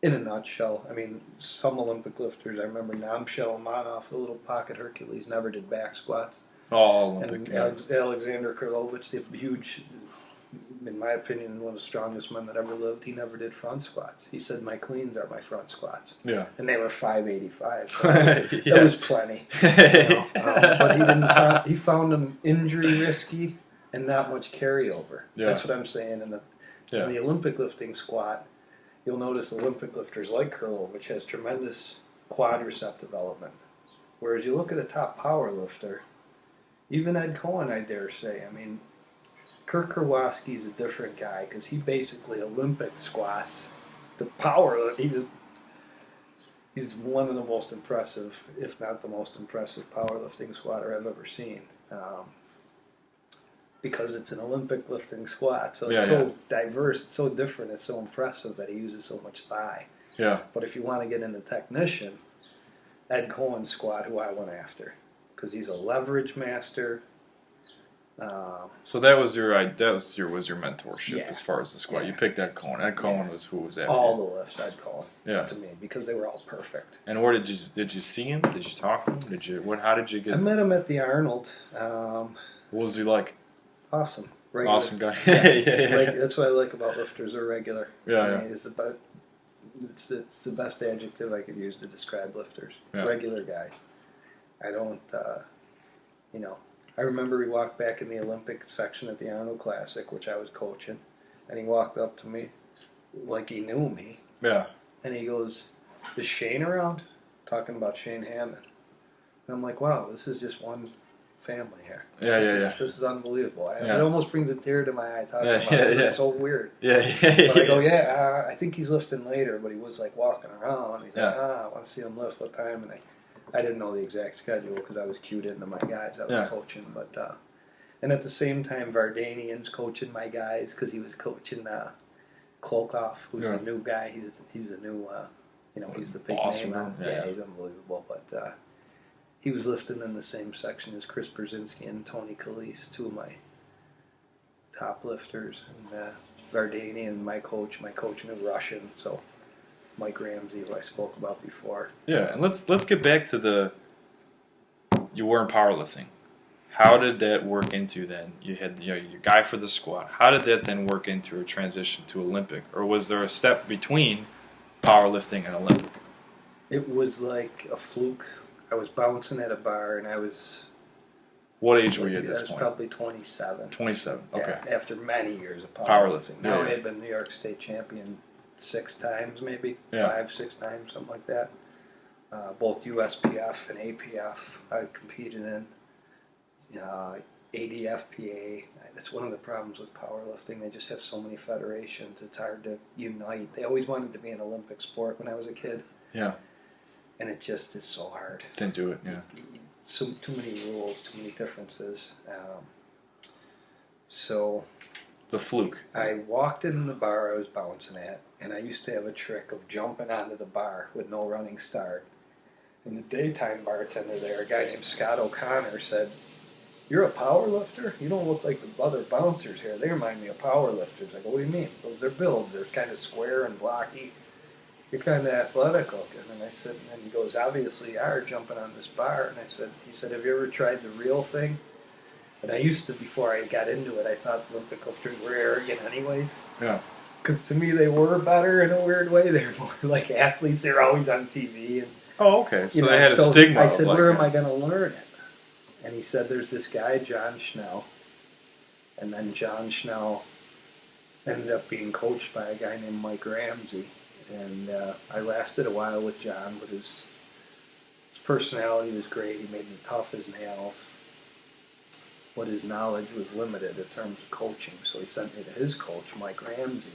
In a nutshell, I mean, some Olympic lifters, I remember Namshel Manoff, the little pocket Hercules, never did back squats. All Olympic. And Yeah. Alexander Karlovich, the huge, in my opinion, one of the strongest men that ever lived, he never did front squats. He said, my cleans are my front squats. Yeah. And they were 585. So Yeah. that was plenty. But he found them injury risky and not much carryover. Yeah. That's what I'm saying. In the Olympic lifting squat, you'll notice Olympic lifters like Karlovich has tremendous quadricep development. Whereas you look at a top power lifter, even Ed Cohen, I dare say. I mean, Kirk Kerwowski's a different guy because he basically Olympic squats. The power, he's one of the most impressive, if not the most impressive, powerlifting squatter I've ever seen. Because it's an Olympic lifting squat, so it's so diverse, it's so different, it's so impressive that he uses so much thigh. Yeah. But if you want to get into technician, Ed Cohen's squat, who I went after, because he's a leverage master. So that was your mentorship Yeah. as far as the squat. Yeah. You picked Ed Cohen. Ed Cohen was who was after all you. the lifts I'd call to me because they were all perfect. And where did you see him? Did you talk to him? How did you get? I met him at the Arnold. What was he like? Awesome, regular. Awesome guy. Yeah. That's what I like about lifters. They're regular. Yeah. It's the best adjective I could use to describe lifters. Yeah. Regular guys. I don't, I remember he walked back in the Olympic section at the Arnold Classic, which I was coaching, and he walked up to me like he knew me. Yeah. And he goes, "Is Shane around?" Talking about Shane Hammond. And I'm like, wow, this is just one family here. This is unbelievable. It almost brings a tear to my eye talking about it. It's so weird. Yeah. But I go, I think he's lifting later, but he was like walking around. He's like, I want to see him lift. What time? And I didn't know the exact schedule because I was cued into my guys I was coaching. But and at the same time, Vardanian's coaching my guys because he was coaching Klokov, who's a new guy. He's a new, he's the big name. He's unbelievable. But he was lifting in the same section as Chris Brzezinski and Tony Kalise, two of my top lifters. And Vardanian, my coach knew Russian, so Mike Ramsey, who I spoke about before. Yeah, and let's get back to you were in powerlifting. How did that work into then? You had your guy for the squat. How did that then work into a transition to Olympic? Or was there a step between powerlifting and Olympic? It was like a fluke. I was bouncing at a bar, and I was... What age were you at this point? I was probably 27. 27, okay. Yeah, after many years of powerlifting. Now I had been New York State champion 6 times, maybe 5, 6 times, something like that. Both USPF and APF I competed in. ADFPA. That's one of the problems with powerlifting. They just have so many federations. It's hard to unite. They always wanted to be an Olympic sport when I was a kid. Yeah. And it just is so hard. Didn't do it, yeah. Too many rules, too many differences. So... The fluke. I walked in the bar I was bouncing at, and I used to have a trick of jumping onto the bar with no running start. And the daytime bartender there, a guy named Scott O'Connor, said, "You're a power lifter? You don't look like the other bouncers here. They remind me of power lifters." I go, "What do you mean?" They're builds. They're kind of square and blocky. You're kind of athletic looking. And I said, and he goes, "Obviously you are jumping on this bar." And he said, "Have you ever tried the real thing?" And I used to, before I got into it, I thought Olympic lifters were arrogant anyways. Yeah. Because to me they were better in a weird way. They were more like athletes. They were always on TV. And, okay. So they had a stigma. I said, where am I going to learn it? And he said, there's this guy, John Schnell. And then John Schnell ended up being coached by a guy named Mike Ramsey. And I lasted a while with John, but his personality was great. He made me tough as nails. But his knowledge was limited in terms of coaching. So he sent me to his coach, Mike Ramsey.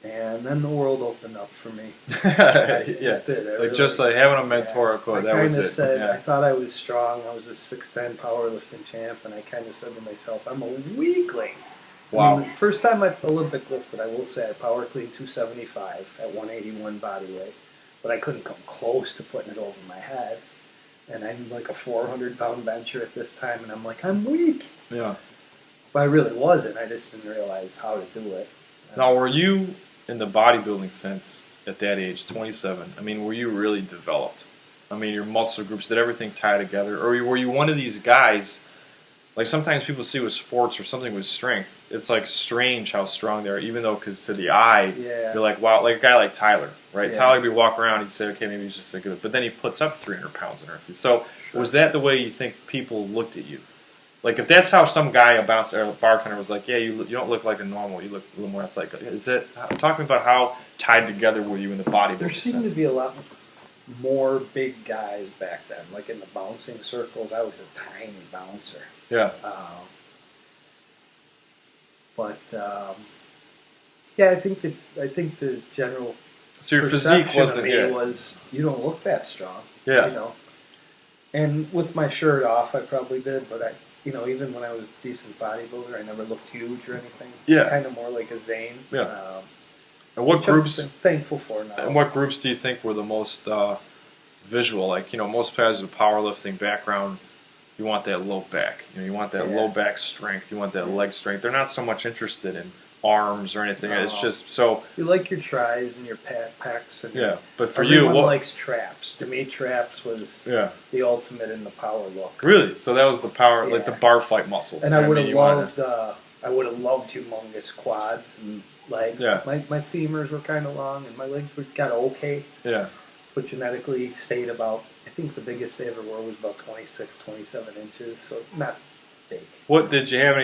And then the world opened up for me. It did. Just like having a mentor, that was it. I thought I was strong. I was a 6'10" powerlifting champ, and I kind of said to myself, I'm a weakling. Wow. I mean, the first time I Olympic lifted, I will say I power cleaned 275 at 181 body weight, but I couldn't come close to putting it over my head. And I'm like a 400-pound bencher at this time, and I'm like, I'm weak. Yeah. But I really wasn't. I just didn't realize how to do it. Now, were you in the bodybuilding sense at that age, 27, I mean, were you really developed? I mean, your muscle groups, did everything tie together? Or were you one of these guys, like sometimes people see with sports or something with strength, it's like strange how strong they are, even though, because to the eye, you're like, wow, like a guy like Tyler, right? Yeah. Tyler would be walk around, he'd say, okay, maybe he's just a good, but then he puts up 300 pounds in earth. So was that the way you think people looked at you? Like if that's how some guy, a bouncer, or a bartender was like, yeah, you don't look like a normal, you look a little more athletic. Is that, I'm talking about how tied together were you in the bodybuilding There seemed to be a lot more big guys back then. Like in the bouncing circles, I was a tiny bouncer. Yeah. Yeah, I think the general so your physique wasn't was you don't look that strong. Yeah. You know. And with my shirt off, I probably did, but even when I was a decent bodybuilder, I never looked huge or anything. Yeah. Kind of more like a Zane. Yeah. And what groups? I'm thankful for now. And what groups do you think were the most visual? Like most guys with a powerlifting background, you want that low back. You want that low back strength. You want that leg strength. They're not so much interested in arms or anything. No. It's just so you like your tris and your pecs. And but for everyone you, likes traps. To me, traps was the ultimate in the power look. Really? So that was the power, like the bar fight muscles. And I would have loved. I would have loved humongous quads and legs. Yeah. My femurs were kind of long, and my legs got okay. Yeah. But genetically stayed about. I think the biggest they ever were was about 26, 27 inches. So not big. What did you have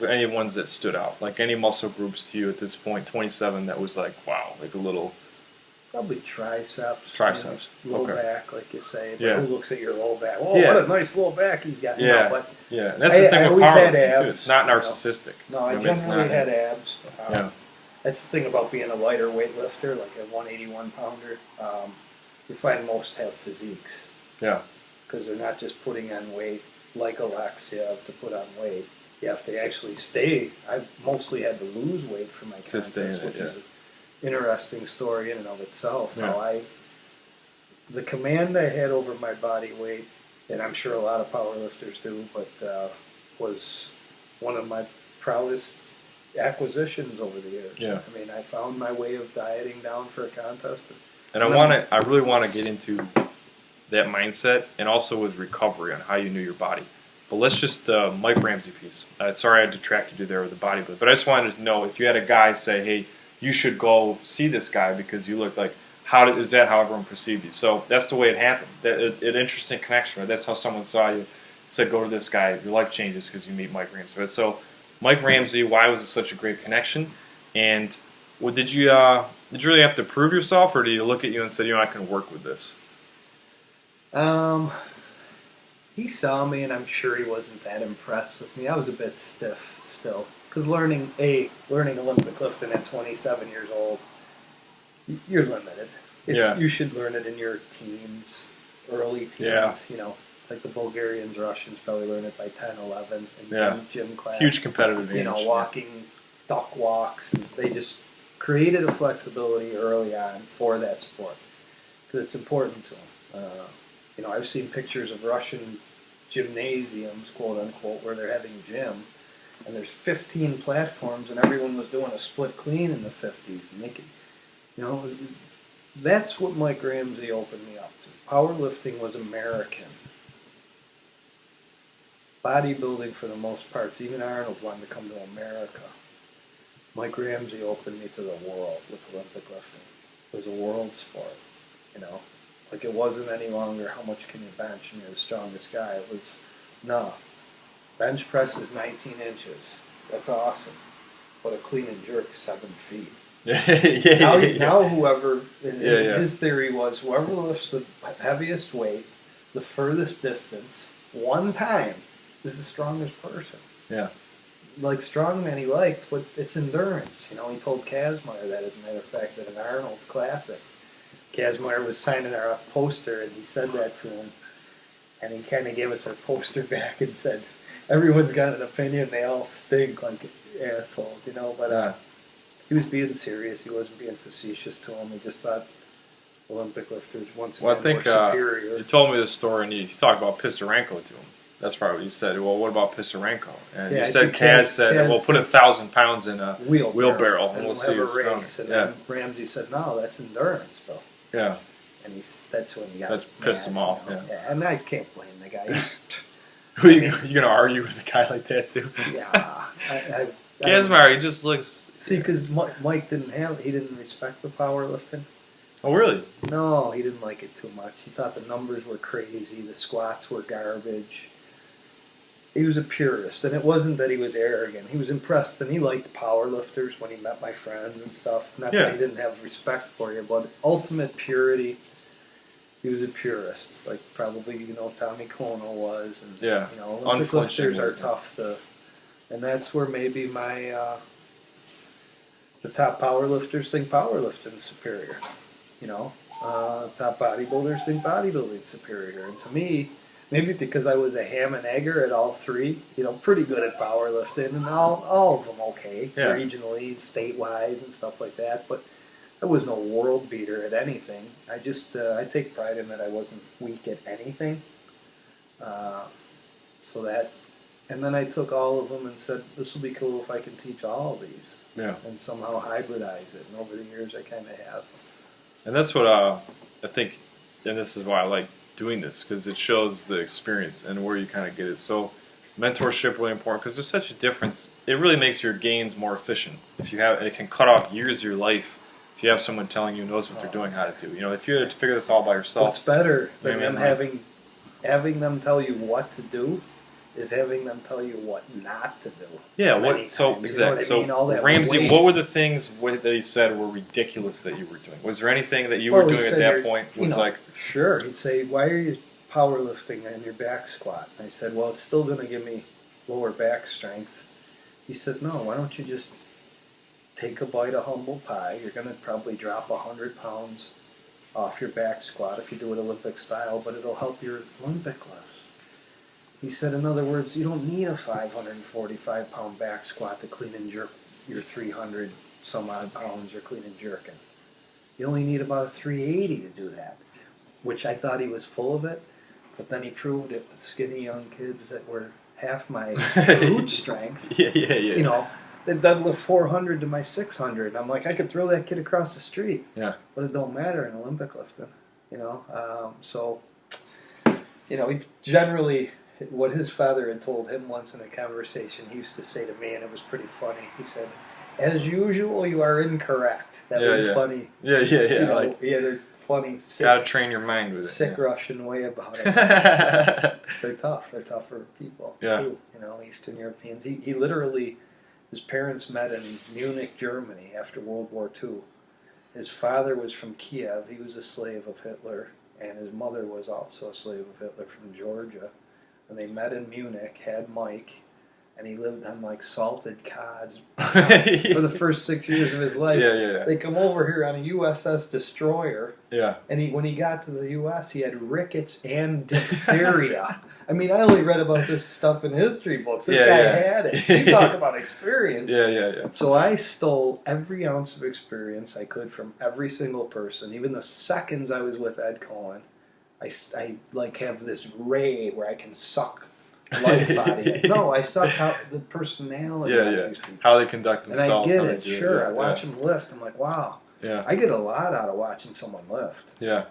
any ones that stood out? Like any muscle groups to you at this point, 27, that was like, wow, like a little... Probably triceps. Triceps. Low back, like you say. But who looks at your low back? Oh, what a nice low back he's got. And that's the thing with powerlifting, too. It's not narcissistic. No, I generally had abs. That's the thing about being a lighter weightlifter, like a 181-pounder. You find most have physiques. Yeah. Because they're not just putting on weight like Alexia to put on weight. You have to actually stay. I've mostly had to lose weight for my contest, which is an interesting story in and of itself. Yeah. How the command I had over my body weight, and I'm sure a lot of powerlifters do, but was one of my proudest acquisitions over the years. Yeah. I mean, I found my way of dieting down for a contest. And I really want to get into that mindset and also with recovery on how you knew your body. But let's just, Mike Ramsey piece. Sorry I detracted you there with the bodybuilding, but I just wanted to know if you had a guy say, hey, you should go see this guy because you look like, is that how everyone perceived you? So that's the way it happened. An interesting connection, right? That's how someone saw you, said, go to this guy, your life changes because you meet Mike Ramsey. Right? So Mike Ramsey, why was it such a great connection? And did you really have to prove yourself, or did he look at you and said, you're not going to work with this? He saw me, and I'm sure he wasn't that impressed with me. I was a bit stiff still, because learning Olympic lifting at 27 years old, you're limited. You should learn it in your teens, early teens. Yeah. Like the Bulgarians, Russians probably learn it by 10, 11 in gym class. Huge competitive advantage. Walking, duck walks. And they just created a flexibility early on for that sport because it's important to them. I've seen pictures of Russian gymnasiums, quote unquote, where they're having gym, and there's 15 platforms, and everyone was doing a split clean in the 50s, and they could, that's what Mike Ramsey opened me up to. Powerlifting was American. Bodybuilding, for the most part, even Arnold wanted to come to America. Mike Ramsey opened me to the world with Olympic lifting. It was a world sport, Like it wasn't any longer how much can you bench and you're the strongest guy. It was, no. Bench press is 19 inches. That's awesome. But a clean and jerk 7 feet. Now whoever, his theory was whoever lifts the heaviest weight, the furthest distance, one time is the strongest person. Yeah. Like strongman he liked, but it's endurance. He told Kazmaier that, as a matter of fact, at an Arnold Classic. Kazmaier was signing our poster, and he said that to him. And he kind of gave us our poster back and said, everyone's got an opinion, they all stink like assholes, But he was being serious. He wasn't being facetious to him. He just thought Olympic lifters, once again, were superior. You told me this story, and you talked about Pisarenko to him. That's probably what you said. Well, what about Pisarenko? And Yeah, you I said think Kaz said, Kaz well, put 1,000 pounds in a wheelbarrow, and and we'll we'll see have who's a strong. race. And Yeah, then Ramsey said, no, that's endurance, Bill. yeah. And that's when he got That's pissed mad, him off. you know? Yeah. And I can't blame the guy. He's, Who you gonna argue with a guy like that too? yeah. Kazmaier, he just looks. See, because Mike he didn't respect the powerlifting. Oh, really? No, he didn't like it too much. He thought the numbers were crazy, the squats were garbage. He was a purist, and it wasn't that he was arrogant. He was impressed, and he liked powerlifters when he met my friends and stuff. Not that he didn't have respect for you, but ultimate purity, he was a purist. Like probably, Tommy Kono was. And, Olympic lifters are tough to... And that's where maybe the top powerlifters think powerlifting is superior. Top bodybuilders think bodybuilding is superior. And to me, maybe because I was a ham and egger at all three, pretty good at powerlifting, and all of them okay, regionally, state-wise, and stuff like that. But I was no world beater at anything. I just I take pride in that I wasn't weak at anything. And then I took all of them and said, this will be cool if I can teach all of these. Yeah. And somehow hybridize it. And over the years, I kind of have. And that's what I think, and this is why I like doing this, because it shows the experience and where you kind of get it. So mentorship really important, because there's such a difference. It really makes your gains more efficient. It can cut off years of your life if you have someone telling you knows what they're doing, how to do. If you had to figure this all by yourself. What's better than them having them tell you what to do is having them tell you what not to do. Yeah, exactly. So Ramsey, what were the things that he said were ridiculous that you were doing? Was there anything that you were doing at that point Sure. He'd say, why are you powerlifting on your back squat? And I said, well, it's still going to give me lower back strength. He said, no, why don't you just take a bite of humble pie? You're going to probably drop 100 pounds off your back squat if you do it Olympic style, but it'll help your Olympic lifts. He said, in other words, you don't need a 545-pound back squat to clean and jerk your 300 some odd pounds you're clean and jerking. You only need about a 380 to do that, which I thought he was full of it, but then he proved it with skinny young kids that were half my brute strength. Yeah. They deadlift 400 to my 600. I'm like, I could throw that kid across the street. Yeah. But it don't matter in Olympic lifting, he generally... What his father had told him once in a conversation, he used to say to me, and it was pretty funny. He said, "As usual, you are incorrect." That was funny. Yeah. They're funny. Gotta train your mind with it. Sick Russian way about it. They're tough. They're tougher people too. Eastern Europeans. He literally, his parents met in Munich, Germany, after World War II. His father was from Kiev. He was a slave of Hitler, and his mother was also a slave of Hitler from Georgia. And they met in Munich, had Mike, and he lived on salted cods for the first 6 years of his life. Yeah. They come over here on a USS Destroyer. Yeah. And when he got to the U.S., he had rickets and diphtheria. I mean, I only read about this stuff in history books. This guy had it. So you talk about experience. Yeah. So I stole every ounce of experience I could from every single person, even the seconds I was with Ed Cohen. I have this ray where I can suck life out of it. No, I suck out the personality of these people. How they conduct themselves. And I get it, sure. I watch them lift. I'm like, wow. Yeah. I get a lot out of watching someone lift. Yeah.